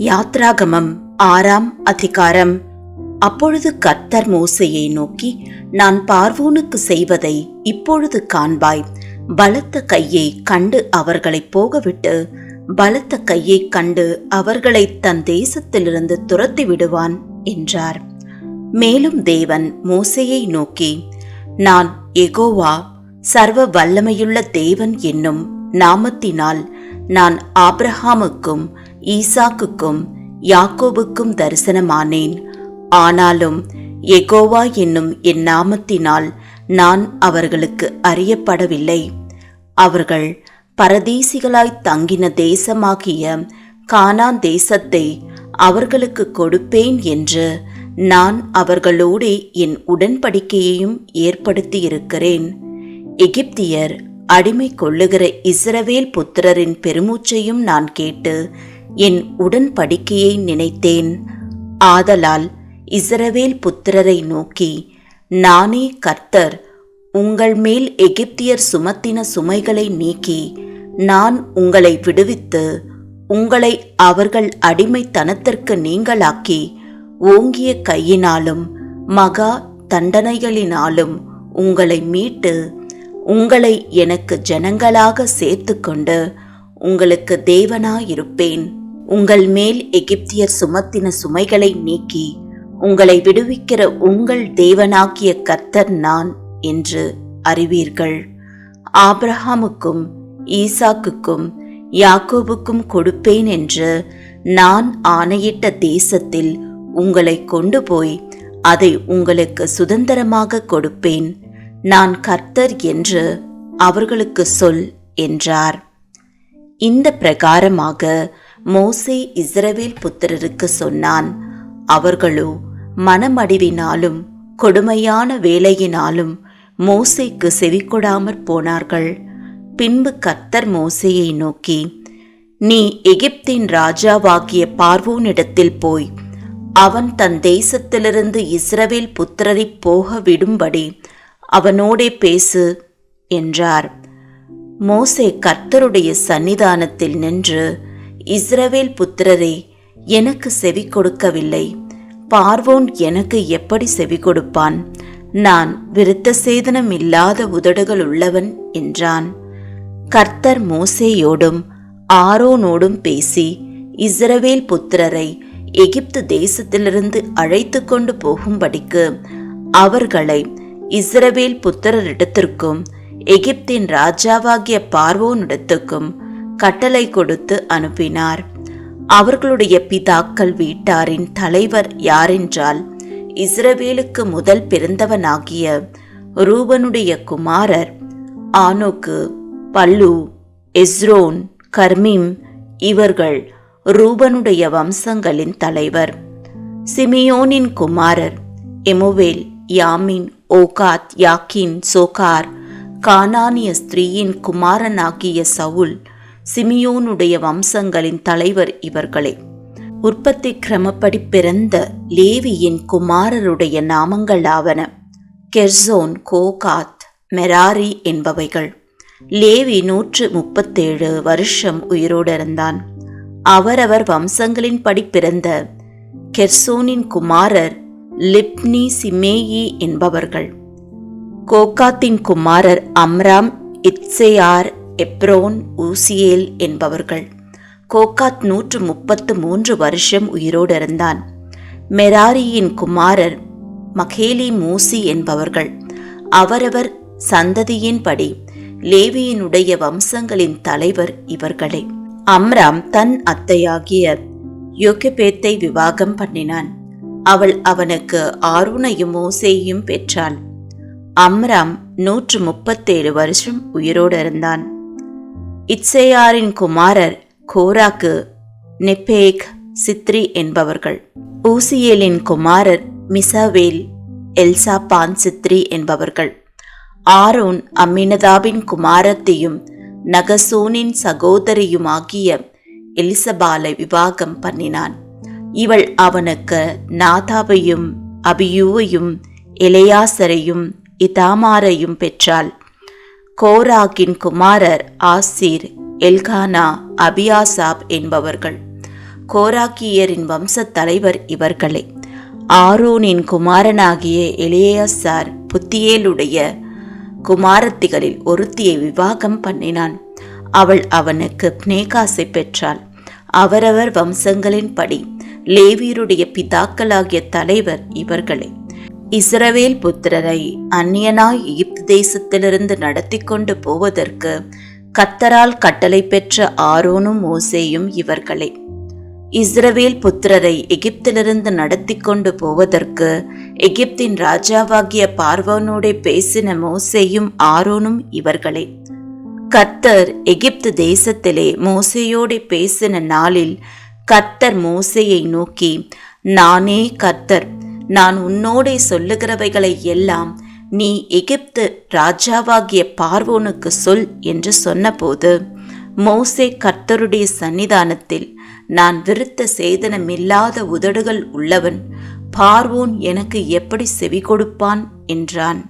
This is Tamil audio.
யாத்ராகமம் 6ஆம் அதிகாரம். அப்பொழுது கர்த்தர் மோசேயை நோக்கி, நான் பார்வோனுக்கு செய்வதை இப்பொழுது காண்பாய். பலத்த கையை கண்டு அவர்களை போகவிட்டு பலத்த கையை கண்டு அவர்களை தன் தேசத்திலிருந்து துரத்தி விடுவான் என்றார். மேலும் தேவன் மோசேயை நோக்கி, நான் யெகோவா, சர்வ வல்லமையுள்ள தேவன் என்னும் நாமத்தினால் நான் ஆபிரகாமுக்கும் ஈசாக்குக்கும் யாக்கோபுக்கும் தரிசனமானேன். ஆனாலும் யெகோவா என்னும் என் நாமத்தினால் நான் அவர்களுக்கு அறியப்படவில்லை. அவர்கள் பரதேசிகளாய் தங்கின தேசமாகிய கானான் தேசத்தை அவர்களுக்கு கொடுப்பேன் என்று நான் அவர்களோடே என் உடன்படிக்கையையும் ஏற்படுத்தியிருக்கிறேன். எகிப்தியர் அடிமை கொள்ளுகிற இஸ்ரவேல் புத்திரரின் பெருமூச்சையும் நான் கேட்டு என் உடன்படிக்கையை நினைத்தேன். ஆதலால் இஸ்ரவேல் புத்திரரை நோக்கி, நானே கர்த்தர், உங்கள் மேல் எகிப்தியர் சுமத்தின சுமைகளை நீக்கி நான் உங்களை விடுவித்து உங்களை அவர்கள் அடிமைத்தனத்திற்கு நீங்களாக்கி ஓங்கிய கையினாலும் மகா தண்டனைகளினாலும் உங்களை மீட்டு உங்களை எனக்கு ஜனங்களாக சேர்த்து கொண்டு உங்களுக்கு தேவனாயிருப்பேன். உங்கள் மேல் எகிப்தியர் சுமத்தின சுமைகளை நீக்கி உங்களை விடுவிக்கிற உங்கள் தேவனாகிய கர்த்தர் நான் என்று அறிவீர்கள். ஆபிரகாமுக்கும் ஈசாக்குக்கும் யாக்கோபுக்கும் கொடுப்பேன் என்று நான் ஆணையிட்ட தேசத்தில் உங்களை கொண்டு போய் அதை உங்களுக்கு சுதந்திரமாக கொடுப்பேன். நான் கர்த்தர் என்று அவர்களுக்கு சொல் என்றார். இந்த பிரகாரமாக மோசே இஸ்ரவேல் புத்திரருக்கு சொன்னான். அவர்களோ மனமடிவினாலும் கொடுமையான வேலையினாலும் மோசேக்கு செவிகொடாமற் போனார்கள். பின்பு கர்த்தர் மோசேயை நோக்கி, நீ எகிப்தின் ராஜாவாகிய பார்வோனிடத்தில் போய் அவன் தன் தேசத்திலிருந்து இஸ்ரவேல் புத்திரரை போக விடும்படி அவனோடே பேசு என்றார். மோசே கர்த்தருடைய சந்நிதானத்தில் நின்று, இஸ்ரவேல் புத்திரரே, எனக்கு செவி கொடுக்கவில்லை. பார்வோன் எனக்கு எப்படி செவி கொடுப்பான்? நான் விருத்த சேதனம் இல்லாத உதடுகள் உள்ளவன் என்றான். கர்த்தர் மோசேயோடும் ஆரோனோடும் பேசி இஸ்ரவேல் புத்திரரை எகிப்து தேசத்திலிருந்து அழைத்து கொண்டு போகும்படிக்கு அவர்களை இஸ்ரவேல் புத்திரரிடத்திற்கும் எகிப்தின் ராஜாவாகிய பார்வோனிடத்துக்கும் கட்டளை கொடுத்து அனுப்பினார். அவர்களுடைய பிதாக்கள் வீட்டாரின் தலைவர் யாரென்றால், இஸ்ரவேலுக்கு முதல் பிறந்தவனாகிய ரூபனுடைய குமாரர் ஆனோக்கு, பல்லு, எஸ்ரோன், கர்மீம். இவர்கள் ரூபனுடைய வம்சங்களின் தலைவர். சிமியோனின் குமாரர் எமுவேல், யாமின், ஓகாத், யாக்கின், சோகார். கானானிய ஸ்திரீயின் குமாரனாகிய சவுல். சிமியோனுடைய வம்சங்களின் தலைவர் இவர்களே. உற்பத்தி கிரமப்படி பிறந்த லேவியின் குமாரருடைய நாமங்களாவன: கெர்சோன், கோகாத், மெராரி என்பவைகள். லேவி 137 வருஷம் உயிரோடு இருந்தான். அவரவர் வம்சங்களின்படி பிறந்த கெர்சோனின் குமாரர் லிப்னி, சிமேயி என்பவர்கள். கோகாத்தின் குமாரர் அம்ராம், இத்சேயார், எப்ரோன், ஊசியேல் என்பவர்கள். கோகாத் 133 வருஷம் உயிரோடு இருந்தான். மெராரியின் குமாரர் மகேலி, மூசி என்பவர்கள். அவரவர் சந்ததியின்படி லேவியினுடைய வம்சங்களின் தலைவர் இவர்களே. அம்ராம் தன் அத்தையாகிய யோகெபேத்தை விவாகம் பண்ணினான். அவள் அவனுக்கு ஆரோனையும் மோசேயையும் பெற்றாள். அம்ராம் 137 வருஷம் உயிரோடு இருந்தான். இத்சேயாரின் குமாரர் கோராக்கு, நெப்பேக், சித்ரி என்பவர்கள். ஊசியேலின் குமாரர் மிசாவேல், எல்சாபான், சித்ரி என்பவர்கள். ஆரோன் அம்மினதாபின் குமாரத்தையும் நகசோனின் சகோதரியுமாகிய எலிசபாலை விவாகம் பண்ணினான். இவள் அவனுக்கு நாதாபையும் அபியூவையும் எலெயாசரையும் இதாமாரையும் பெற்றாள். கோராகின் குமாரர் ஆசீர், எல்கானா, அபியாசாப் என்பவர்கள். கோராக்கியரின் வம்சத் தலைவர் இவர்களே. ஆரோனின் குமாரனாகிய எலியாசார் புத்தியேலுடைய குமாரத்திகளில் ஒருத்தியை விவாகம் பண்ணினான். அவள் அவனுக்கு பினேகாசை பெற்றாள். அவரவர் வம்சங்களின்படி லேவியருடைய பிதாக்களாகிய தலைவர் இவர்களே. இஸ்ரவேல் புத்திரரை அந்நியனாய் எகிப்து தேசத்திலிருந்து நடத்தி கொண்டு போவதற்கு கர்த்தரால் கட்டளை பெற்ற ஆரோனும் மோசேயும் இவர்களே. இஸ்ரவேல் புத்திரரை எகிப்திலிருந்து நடத்தி கொண்டு போவதற்கு எகிப்தின் ராஜாவாகிய பார்வோனோடே பேசின மோசேயும் ஆரோனும் இவர்களே. கர்த்தர் எகிப்து தேசத்திலே மோசேயோடே பேசின நாளில் கர்த்தர் மோசேயை நோக்கி, நானே கர்த்தர், நான் உன்னோடே சொல்லுகிறவைகளை எல்லாம் நீ எகிப்து ராஜாவாகிய பார்வோனுக்கு சொல் என்று சொன்னபோது, மோசே கர்த்தருடைய சன்னிதானத்தில், நான் விருத்த சேதனமில்லாத உதடுகள் உள்ளவன், பார்வோன் எனக்கு எப்படி செவி கொடுப்பான் என்றான்.